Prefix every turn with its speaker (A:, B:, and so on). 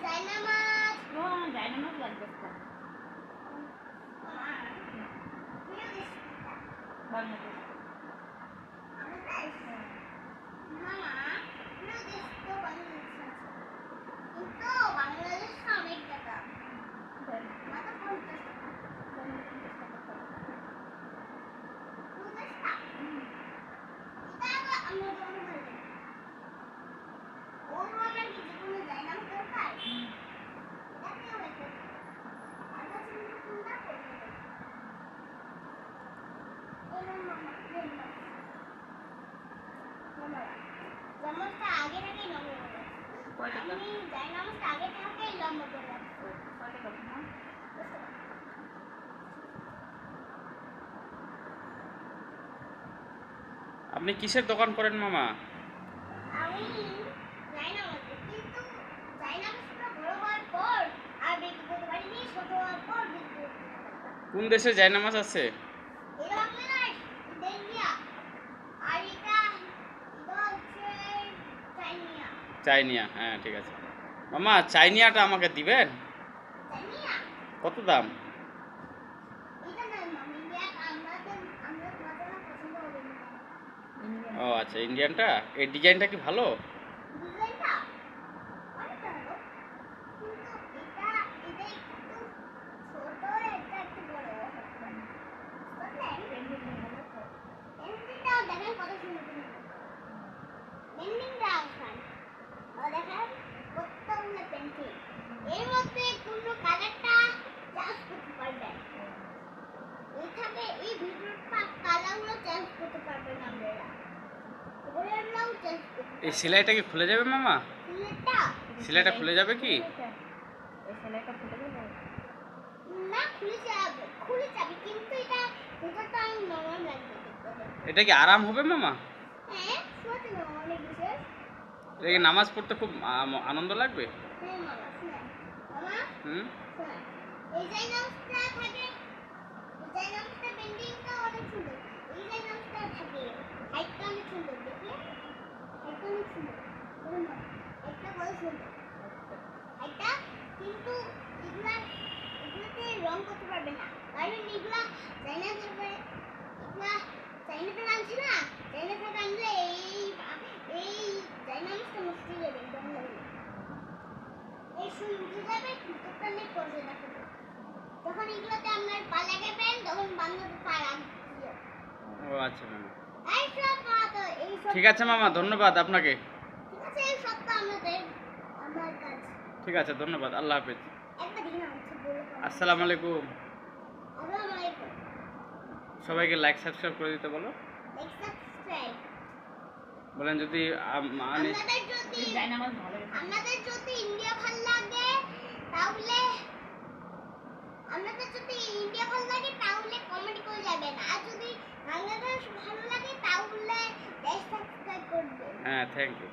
A: জায়নামাজ লাগবে বাংলাদেশ
B: আপনি কিসের দোকান করেন মামা? কোন দেশে জায়নামাজ আছে? চাইনিয়া, হ্যাঁ ঠিক আছে মামা। চাইনিয়াটা আমাকে দিবেন? কত দাম? ও আচ্ছা, ইন্ডিয়ানটা। এই ডিজাইনটা কি ভালো?
C: এর মধ্যে কোন কালারটা চেঞ্জ করতে পারবেন। এইখানে এই ভিডিওটা কালারগুলো চেঞ্জ করতে পারবেন আপনারা। ওগুলোও চেঞ্জ করতে।
B: এই সেলাইটা কি খুলে যাবে মামা? সেলাইটা খুলে যাবে কি?
A: এই সেলাইটা খুলে যাবে
C: না, খুলে যাবে কিন্তু এটা নরম লাগবে দেখতে।
B: এটা কি আরাম হবে মামা?
C: হ্যাঁ, সত্যি অনেক বিশেষ।
B: এটা কি নামাজ পড়তে খুব আনন্দ লাগবে?
C: হ্যাঁ মামা, শুনেন মামা,
B: হুম,
C: শুনেন এই জায়গাটা থাকে, এই জায়গাটা পেন্টিংটা অনেক সুন্দর। এই জায়গাটা থাকে হাইটটা অনেক সুন্দর, দেখলে হাইটটা অনেক সুন্দর। বলুন না, একটা বড় সুন্দর হাইটটা, কিন্তু এগুলাতে রং করতে পারবে না, কারণ এগুলা চাইনা থেকে, এগুলা চাইনা থেকে আনছে না। চাইনা থেকে আনলে এই ডাইনামিক্সটা মুশকিল হয়ে যাবে, একদম লাগবে এই সুই উঠে যাবে, ভিতরটা নেই পড়ে যাবে। যখন এগুলোতে আপনার পা লাগাবেন তখন বাংলাতে পা রাখবে।
B: ও আচ্ছা মামা,
C: এই সব তো এই সব
B: ঠিক আছে মামা, ধন্যবাদ আপনাকে।
C: ঠিক আছে, এই সব তো আমার কাজ।
B: ঠিক আছে, ধন্যবাদ, আল্লাহ হাফেজ।
C: একটা দিন আছে বলে।
B: আসসালামু আলাইকুম।
C: আসসালামু আলাইকুম।
B: সবাইকে লাইক সাবস্ক্রাইব করে দিতে বলো।
C: লাইক সাবস্ক্রাইব
B: বলেন যদি
A: জায়নামাজ ভালো
C: আমাদের যদি ইন্ডিয়া ভালো লাগে তাহলে কমেন্ট করে যাবেন, আর যদি বাংলাদেশ ভালো লাগে তাহলে লাইক সাবস্ক্রাইব করবেন।
B: হ্যাঁ, থ্যাংক ইউ।